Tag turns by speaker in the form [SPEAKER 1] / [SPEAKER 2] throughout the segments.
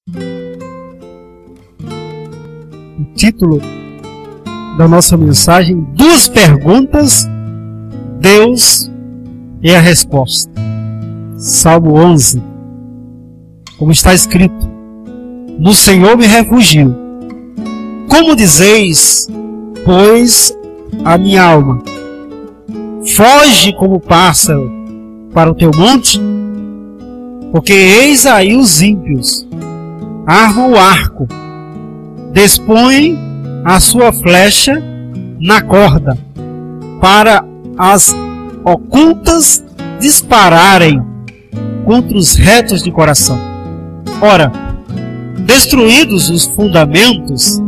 [SPEAKER 1] O título da nossa mensagem: duas perguntas, Deus é a resposta. Salmo 11. Como está escrito: no Senhor me refugio. Como dizeis, pois, a minha alma, foge como pássaro para o teu monte? Porque eis aí os ímpios armam o arco, dispõem a sua flecha na corda, para as ocultas dispararem contra os retos de coração. Ora, destruídos os fundamentos,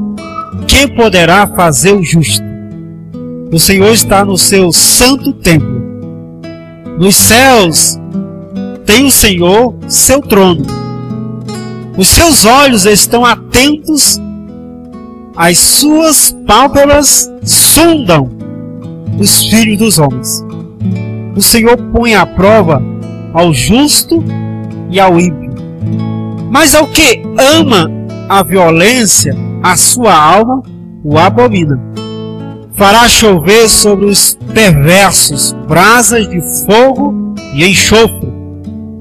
[SPEAKER 1] quem poderá fazer o justo? O Senhor está no seu santo templo. Nos céus tem o Senhor seu trono. Os seus olhos estão atentos, as suas pálpebras sondam os filhos dos homens. O Senhor põe à prova ao justo e ao ímpio. Mas ao que ama a violência, a sua alma o abomina. Fará chover sobre os perversos brasas de fogo e enxofre,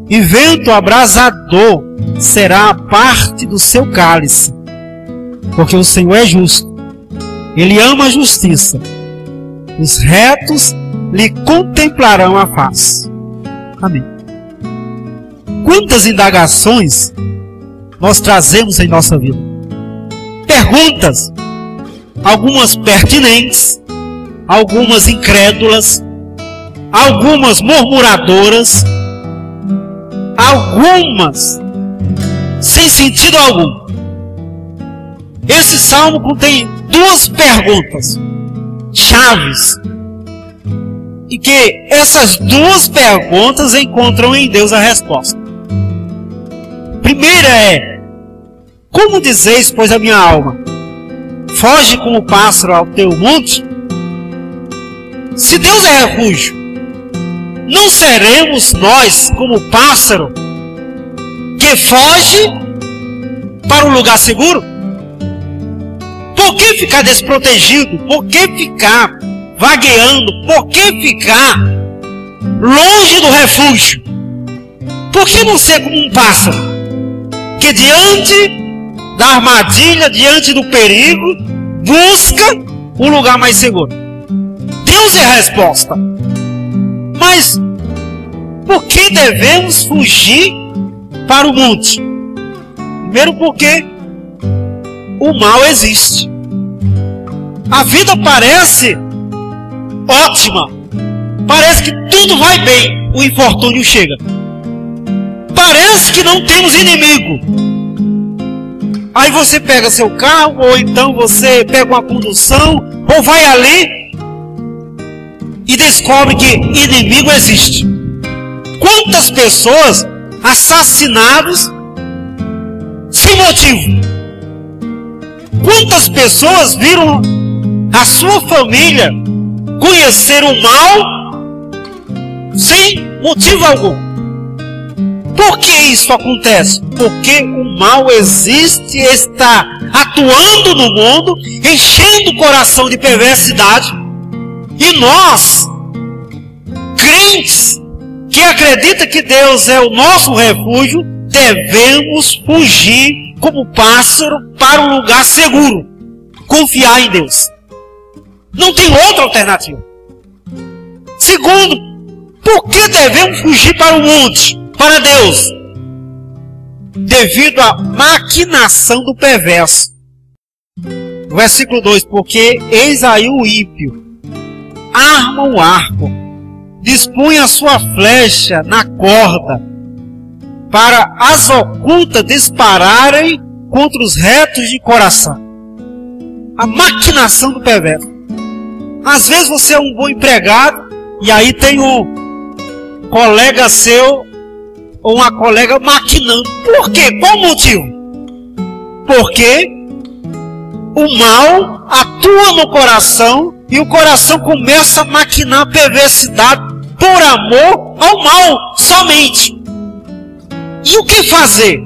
[SPEAKER 1] e vento abrasador será a parte do seu cálice. Porque o Senhor é justo, Ele ama a justiça, os retos lhe contemplarão a face. Amém. Quantas indagações nós trazemos em nossa vida? Perguntas, algumas pertinentes, algumas incrédulas, algumas murmuradoras, algumas sem sentido algum. Esse salmo contém duas perguntas chaves, e que essas duas perguntas encontram em Deus a resposta. Primeira é: como dizeis, pois, a minha alma, foge como pássaro ao teu monte? Se Deus é refúgio, não seremos nós como pássaro que foge para um lugar seguro? Por que ficar desprotegido? Por que ficar vagueando? Por que ficar longe do refúgio? Por que não ser como um pássaro que diante da armadilha, diante do perigo, busca um lugar mais seguro? Deus é a resposta. Mas por que devemos fugir para o monte? Primeiro, porque o mal existe. A vida parece ótima, parece que tudo vai bem, o infortúnio chega. Parece que não temos inimigo. Aí você pega seu carro, ou então você pega uma condução, ou vai ali e descobre que inimigo existe. Quantas pessoas assassinadas sem motivo? Quantas pessoas viram a sua família conhecer o mal sem motivo algum? Por que isso acontece? Porque o mal existe, está atuando no mundo, enchendo o coração de perversidade. E nós, crentes, que acreditam que Deus é o nosso refúgio, devemos fugir como pássaro para um lugar seguro. Confiar em Deus. Não tem outra alternativa. Segundo, por que devemos fugir para o monte? Para Deus? Devido à maquinação do perverso. No versículo 2: porque eis aí o ímpio arma o arco, dispõe a sua flecha na corda, para as ocultas dispararem contra os retos de coração. A maquinação do perverso. Às vezes você é um bom empregado, e aí tem um colega seu, ou uma colega maquinando. Por quê? Qual o motivo? Porque o mal atua no coração, e o coração começa a maquinar a perversidade por amor ao mal somente. E o que fazer?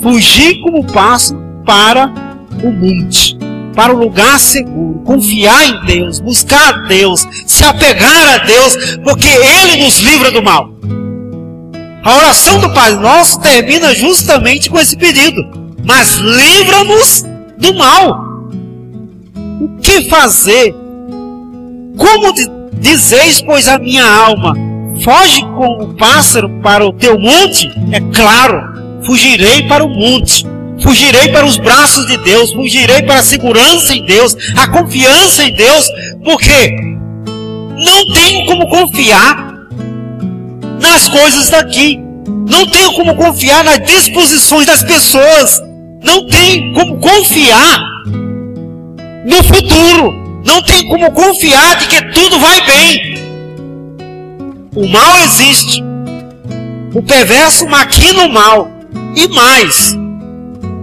[SPEAKER 1] fugir como pássaro para o monte, para o lugar seguro, confiar em Deus, buscar a Deus, se apegar a Deus, porque Ele nos livra do mal. A oração do Pai Nosso termina justamente com esse pedido: mas livra-nos do mal. O que fazer? Como dizeis, pois, a minha alma, foge como o pássaro para o teu monte? É claro, fugirei para o monte, fugirei para os braços de Deus, fugirei para a segurança em Deus, a confiança em Deus, porque não tenho como confiar nas coisas daqui, não tenho como confiar nas disposições das pessoas, não tenho como confiar no futuro, não tenho como confiar de que tudo vai bem. O mal existe, o perverso maquina o mal, e mais,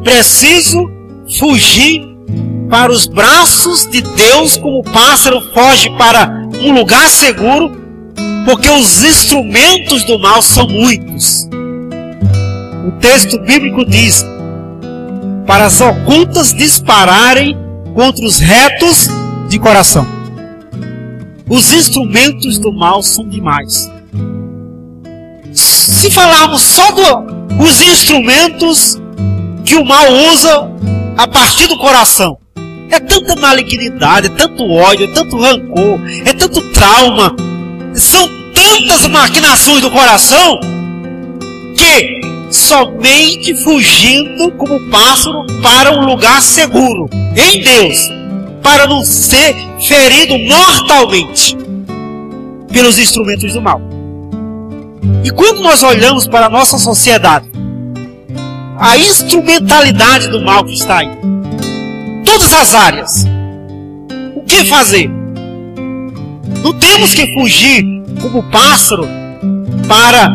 [SPEAKER 1] preciso fugir para os braços de Deus como o pássaro foge para um lugar seguro, porque os instrumentos do mal são muitos. O texto bíblico diz: para as ocultas dispararem contra os retos de coração. Os instrumentos do mal são demais. Se falarmos só dos instrumentos que o mal usa a partir do coração, é tanta malignidade, é tanto ódio, é tanto rancor, é tanto trauma, são tantas maquinações do coração, que somente fugindo como pássaro para um lugar seguro em Deus, para não ser ferido mortalmente pelos instrumentos do mal. E quando nós olhamos para a nossa sociedade, a instrumentalidade do mal que está aí, todas as áreas, o que fazer? Não temos que fugir como pássaro para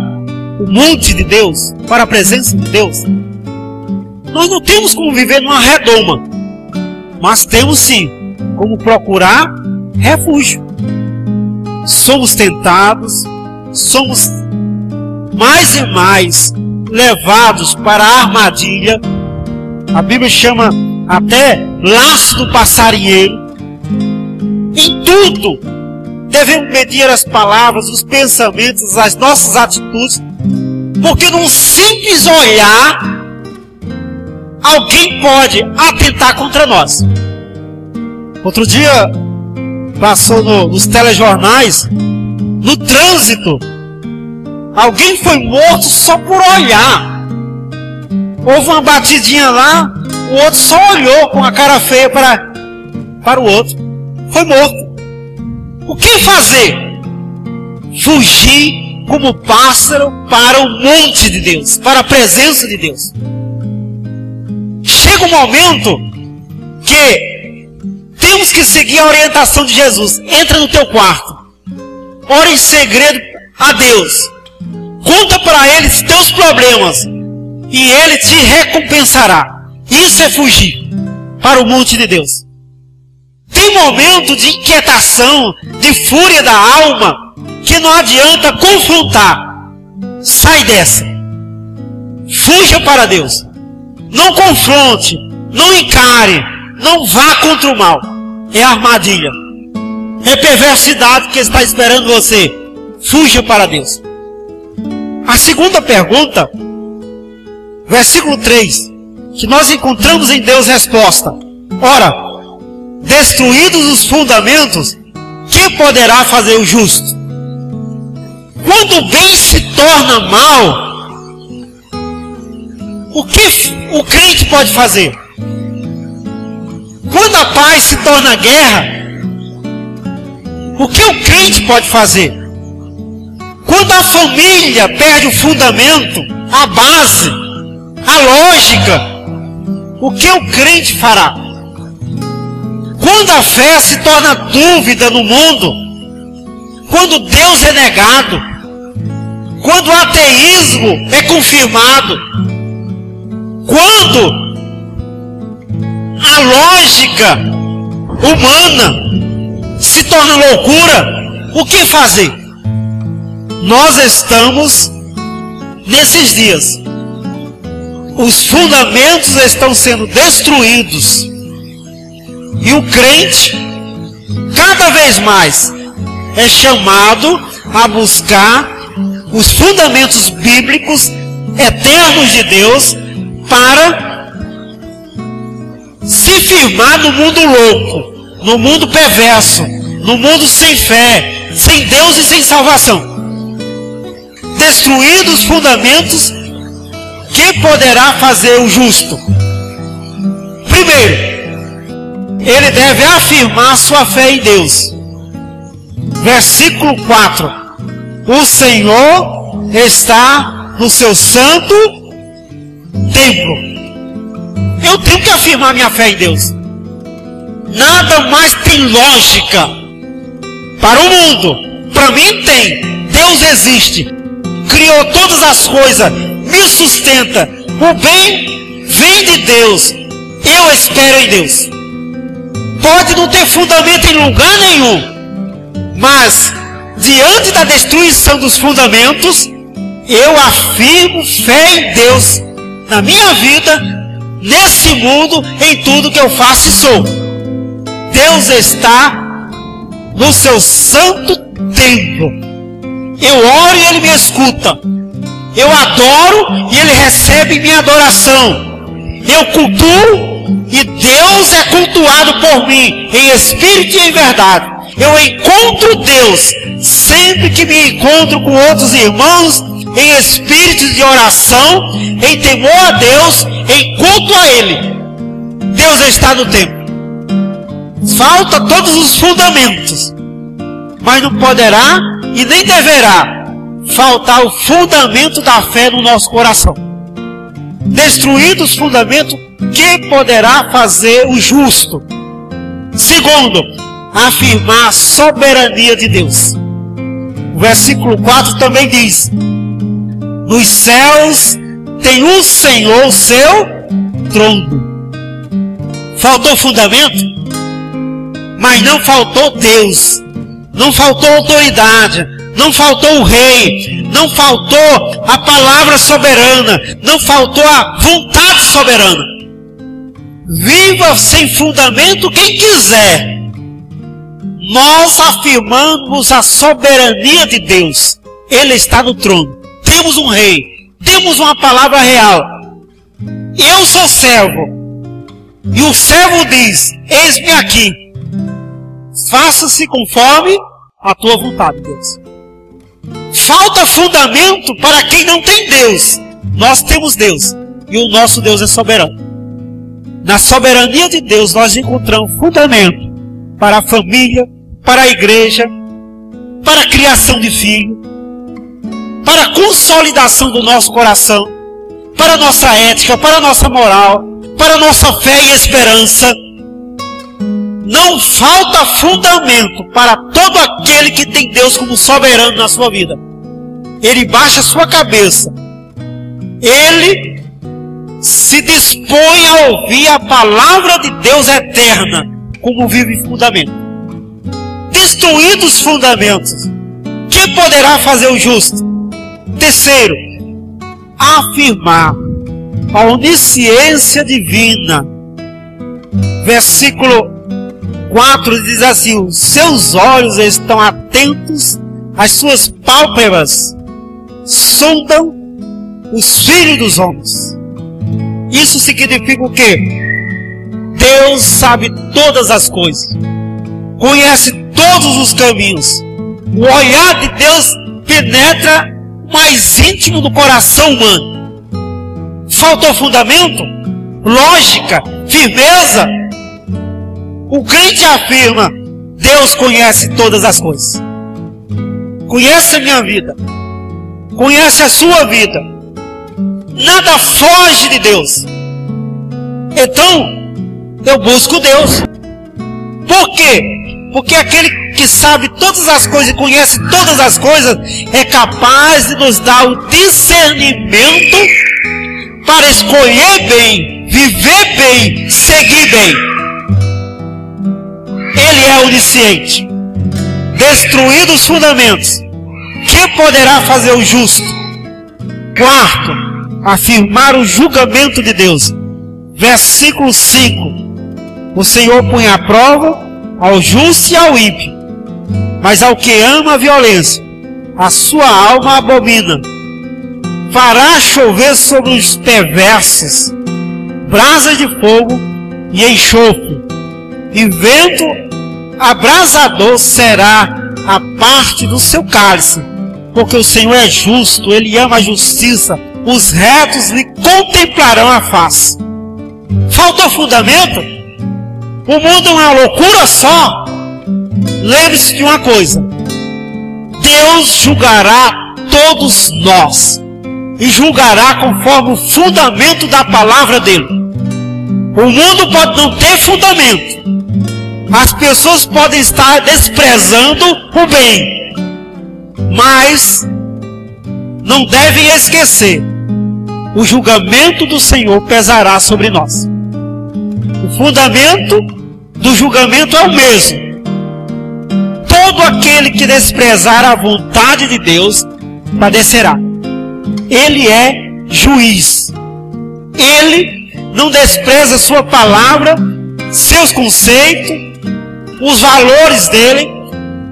[SPEAKER 1] o monte de Deus, para a presença de Deus. Nós não temos como viver numa redoma, mas temos sim como procurar refúgio. Somos tentados, somos mais e mais levados para a armadilha. A Bíblia chama até laço do passarinheiro. Em tudo devemos medir as palavras, os pensamentos, as nossas atitudes, porque num simples olhar alguém pode atentar contra nós. Outro dia passou nos telejornais, no trânsito, alguém foi morto só por olhar. Houve uma batidinha lá, o outro só olhou com a cara feia para o outro. Foi morto. O que fazer? Fugir como pássaro para o monte de Deus, para a presença de Deus. Chega um momento que temos que seguir a orientação de Jesus. Entra no teu quarto, ora em segredo a Deus, conta para Ele os teus problemas e Ele te recompensará. Isso é fugir para o monte de Deus. Tem momento de inquietação, de fúria da alma, que não adianta confrontar. Sai dessa. Fuja para Deus. Não confronte, não encare, não vá contra o mal. É armadilha, é perversidade que está esperando você. Fuja para Deus. A segunda pergunta, versículo 3, que nós encontramos em Deus resposta: ora, destruídos os fundamentos, que poderá fazer o justo? Quando o bem se torna mal, o que o crente pode fazer? Quando a paz se torna guerra, o que o crente pode fazer? Quando a família perde o fundamento, a base, a lógica, o que o crente fará? Quando a fé se torna dúvida no mundo, quando Deus é negado, quando o ateísmo é confirmado, quando a lógica humana se torna loucura, o que fazer? Nós estamos nesses dias os fundamentos estão sendo destruídos e o crente, cada vez mais, é chamado a buscar os fundamentos bíblicos eternos de Deus para se firmar no mundo louco, no mundo perverso, no mundo sem fé, sem Deus e sem salvação. Destruídos os fundamentos, que poderá fazer o justo? Primeiro, ele deve afirmar sua fé em Deus. Versículo 4. O Senhor está no seu santo templo. Eu tenho que afirmar minha fé em Deus. Nada mais tem lógica para o mundo. Para mim tem. Deus existe. Criou todas as coisas. Me sustenta. O bem vem de Deus. Eu espero em Deus. Pode não ter fundamento em lugar nenhum, mas diante da destruição dos fundamentos, eu afirmo fé em Deus na minha vida, nesse mundo, em tudo que eu faço e sou. Deus está no seu santo templo. Eu oro e Ele me escuta. Eu adoro e Ele recebe minha adoração. Eu cultuo e Deus é cultuado por mim em espírito e em verdade. Eu encontro Deus sempre que me encontro com outros irmãos em espírito de oração, em temor a Deus, em culto a Ele. Deus está no templo. Falta todos os fundamentos, mas não poderá e nem deverá faltar o fundamento da fé no nosso coração. Destruídos os fundamentos, que poderá fazer o justo? Segundo, afirmar a soberania de Deus. O versículo 4 também diz: nos céus tem o Senhor o seu trono. Faltou fundamento? Mas não faltou Deus. Não faltou autoridade. Não faltou o rei. Não faltou a palavra soberana. Não faltou a vontade soberana. Viva sem fundamento quem quiser. Nós afirmamos a soberania de Deus. Ele está no trono. Temos um rei. Temos uma palavra real. Eu sou servo. E o servo diz: eis-me aqui. Faça-se conforme a tua vontade, Deus. Falta fundamento para quem não tem Deus. Nós temos Deus. E o nosso Deus é soberano. Na soberania de Deus nós encontramos fundamento para a família, para a igreja, para a criação de filhos, para a consolidação do nosso coração, para a nossa ética, para a nossa moral, para a nossa fé e esperança. Não falta fundamento para todo aquele que tem Deus como soberano na sua vida. Ele baixa a sua cabeça. Ele se dispõe a ouvir a palavra de Deus eterna como vive fundamento. Destruídos os fundamentos, que poderá fazer o justo? Terceiro, afirmar a onisciência divina. Versículo 4 diz assim: os seus olhos estão atentos, as suas pálpebras sondam os filhos dos homens. Isso significa o quê? Deus sabe todas as coisas, conhece todos os caminhos. O olhar de Deus penetra o mais íntimo do coração humano. Faltou fundamento? Lógica? Firmeza? O crente afirma: Deus conhece todas as coisas. Conhece a minha vida. Conhece a sua vida. Nada foge de Deus. Então, eu busco Deus. Por quê? Porque aquele que sabe todas as coisas e conhece todas as coisas é capaz de nos dar o discernimento para escolher bem, viver bem, seguir bem. Ele é onisciente. Destruídos os fundamentos, que poderá fazer o justo? Quarto, afirmar o julgamento de Deus. Versículo 5. O Senhor põe à prova ao justo e ao ímpio, mas ao que ama a violência, a sua alma abomina. Fará chover sobre os perversos brasas de fogo e enxofre, e vento abrasador será a parte do seu cálice, porque o Senhor é justo, Ele ama a justiça, os retos lhe contemplarão a face. Faltou fundamento? O mundo é uma loucura só? Lembre-se de uma coisa: Deus julgará todos nós, e julgará conforme o fundamento da palavra dele. O mundo pode não ter fundamento, as pessoas podem estar desprezando o bem, mas não devem esquecer: o julgamento do Senhor pesará sobre nós. O fundamento do julgamento é o mesmo. Todo aquele que desprezar a vontade de Deus padecerá. Ele é juiz. Ele não despreza sua palavra, seus conceitos, os valores dele.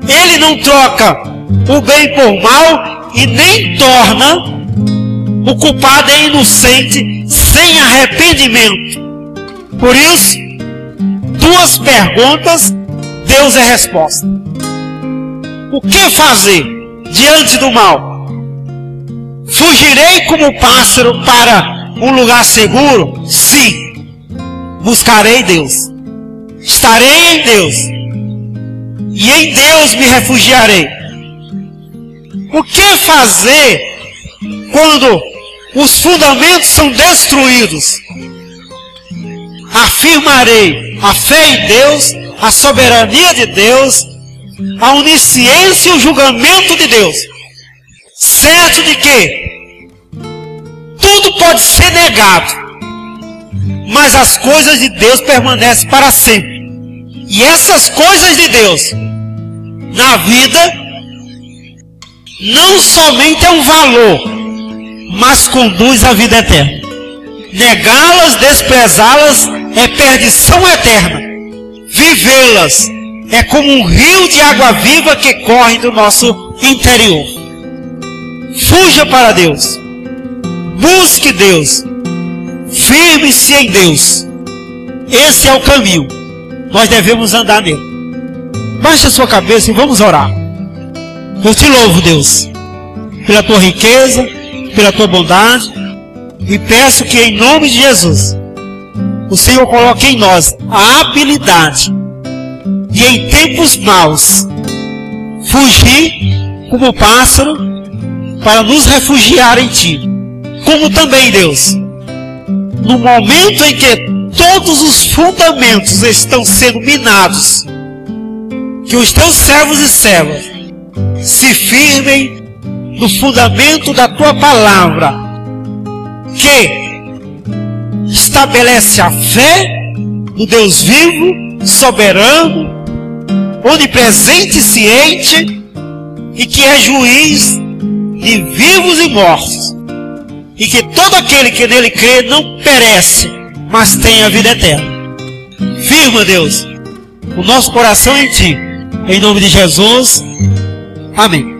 [SPEAKER 1] Ele não troca o bem por mal e nem torna o culpado é inocente sem arrependimento. Por isso, duas perguntas, Deus é a resposta. O que fazer diante do mal? Fugirei como pássaro para um lugar seguro? Sim. Buscarei Deus. Estarei em Deus. E em Deus me refugiarei. O que fazer quando os fundamentos são destruídos? Afirmarei a fé em Deus, a soberania de Deus, a onisciência e o julgamento de Deus, certo de que tudo pode ser negado, mas as coisas de Deus permanecem para sempre. E essas coisas de Deus na vida não somente é um valor, mas conduz à vida eterna. Negá-las, desprezá-las é perdição eterna. Vivê-las é como um rio de água viva que corre do nosso interior. Fuja para Deus. Busque Deus. Firme-se em Deus. Esse é o caminho. Nós devemos andar nele. Baixe a sua cabeça e vamos orar. Eu te louvo, Deus, pela tua riqueza, pela tua bondade, e peço que em nome de Jesus o Senhor coloque em nós a habilidade de, em tempos maus, fugir como pássaro para nos refugiar em Ti. Como também, Deus, no momento em que todos os fundamentos estão sendo minados, que os Teus servos e servas se firmem no fundamento da Tua palavra, que estabelece a fé no Deus vivo, soberano, onipresente e ciente, e que é juiz de vivos e mortos, e que todo aquele que nele crê não perece, mas tem a vida eterna. Firma, Deus, o nosso coração em Ti, em nome de Jesus. Amém.